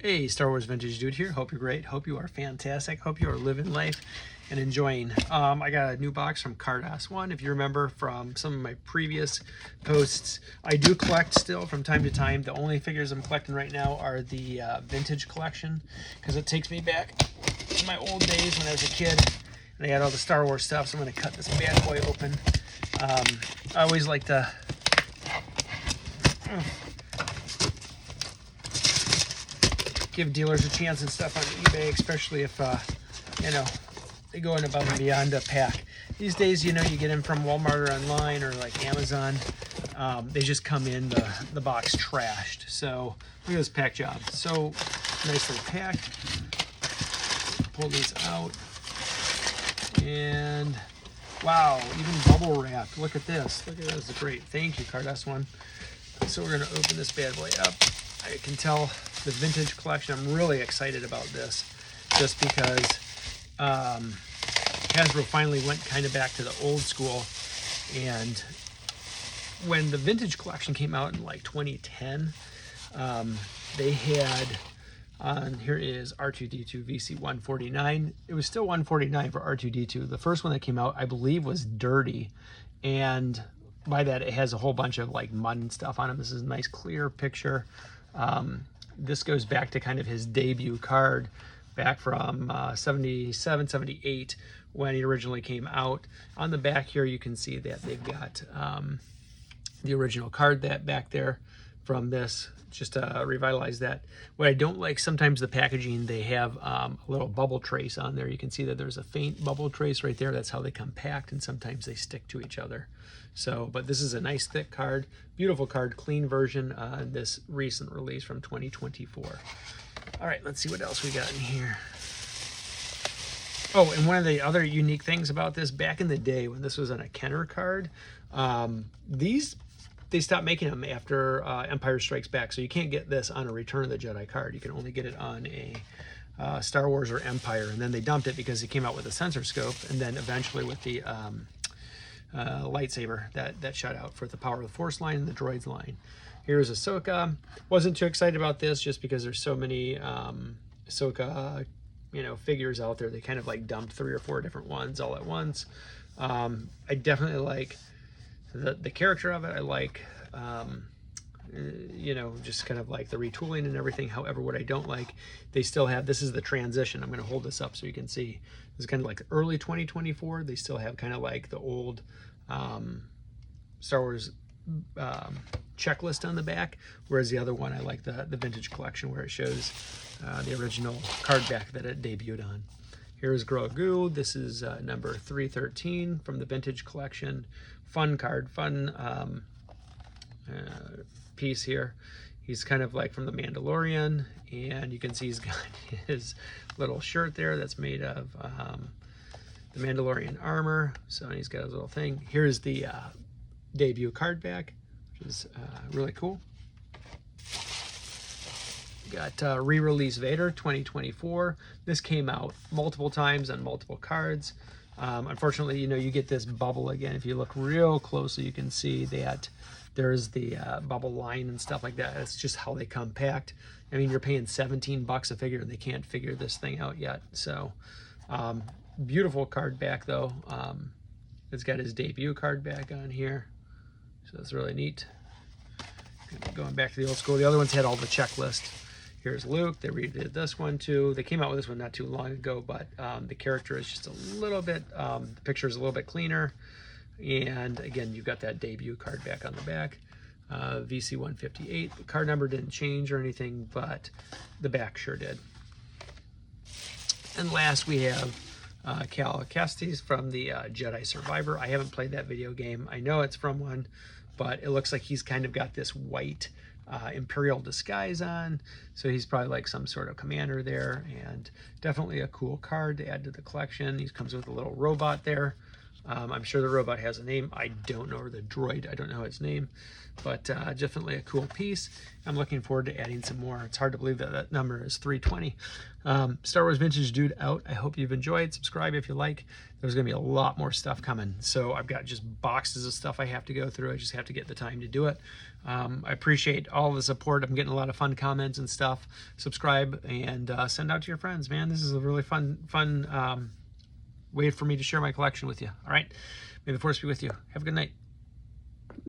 Hey, Star Wars Vintage Dude here. Hope you're great. Hope you are fantastic. Hope you are living life and enjoying. I got a new box from Cardass1. If you remember from some of my previous posts, I do collect still from time to time. The only figures I'm collecting right now are the vintage collection, because it takes me back to my old days when I was a kid and I had all the Star Wars stuff. So I'm going to cut this bad boy open. I always like to give dealers a chance and stuff on eBay, especially if you know, they go in above and beyond a pack. These days, you know, you get them from Walmart or online or like Amazon, they just come in the box trashed. So look at this pack job, so nicely packed. Pull these out, and wow, even bubble wrapped. Look at this. Look at this. It's great. Thank you, Cardass1. So we're gonna open this bad boy up. I can tell the vintage collection, I'm really excited about this, just because Hasbro finally went kind of back to the old school. And when the vintage collection came out in like 2010, they had here is R2-D2 VC-149. It was still 149 for R2-D2. The first one that came out, I believe, was dirty, and by that it has a whole bunch of like mud and stuff on it. This is a nice clear picture. This goes back to kind of his debut card back from 77, 78 when he originally came out. On the back here you can see that they've got the original card that back there from this, just to revitalize that. What I don't like, sometimes the packaging, they have a little bubble trace on there. You can see that there's a faint bubble trace right there. That's how they compact, and sometimes they stick to each other. So, but this is a nice thick card, beautiful card, clean version, this recent release from 2024. All right, let's see what else we got in here. Oh, and one of the other unique things about this, back in the day when this was on a Kenner card, they stopped making them after Empire Strikes Back, so you can't get this on a Return of the Jedi card. You can only get it on a Star Wars or Empire, and then they dumped it because it came out with a sensor scope, and then eventually with the lightsaber that shot out for the Power of the Force line and the Droids line. Here's Ahsoka. Wasn't too excited about this just because there's so many Ahsoka, you know, figures out there. They kind of like dumped 3 or 4 different ones all at once. I definitely like the character of it. I like you know, just kind of like the retooling and everything. However, what I don't like, they still have, this is the transition. I'm going to hold this up so you can see. This is kind of like early 2024. They still have kind of like the old Star Wars checklist on the back, whereas the other one, I like the vintage collection where it shows the original card back that it debuted on. Here's Grogu. This is number 313 from the vintage collection. Fun card, fun piece here. He's kind of like from the Mandalorian, and you can see he's got his little shirt there that's made of the Mandalorian armor. So he's got his little thing. Here's the debut card back, which is really cool. Got re-release Vader 2024. This came out multiple times on multiple cards. Unfortunately, you know, you get this bubble again. If you look real closely, you can see that there's the bubble line and stuff like that. It's just how they compact. I mean, you're paying 17 bucks a figure, and they can't figure this thing out yet. So, beautiful card back though. It's got his debut card back on here, so it's really neat. Going back to the old school. The other ones had all the checklist. Here's Luke. They redid this one too. They came out with this one not too long ago, but the character is just a little bit, the picture is a little bit cleaner. And again, you've got that debut card back on the back. VC-158. The card number didn't change or anything, but the back sure did. And last we have Cal Kestis from the Jedi Survivor. I haven't played that video game. I know it's from one, but it looks like he's kind of got this white Imperial disguise on, so he's probably like some sort of commander there, and definitely a cool card to add to the collection. He comes with a little robot there. I'm sure the robot has a name. I don't know, or the droid, I don't know its name, but definitely a cool piece. I'm looking forward to adding some more. It's hard to believe that that number is 320. Star Wars Vintage Dude out. I hope you've enjoyed. Subscribe if you like. There's going to be a lot more stuff coming. So I've got just boxes of stuff I have to go through. I just have to get the time to do it. I appreciate all the support. I'm getting a lot of fun comments and stuff. Subscribe and send out to your friends, man. This is a really fun way for me to share my collection with you. All right. May the force be with you. Have a good night.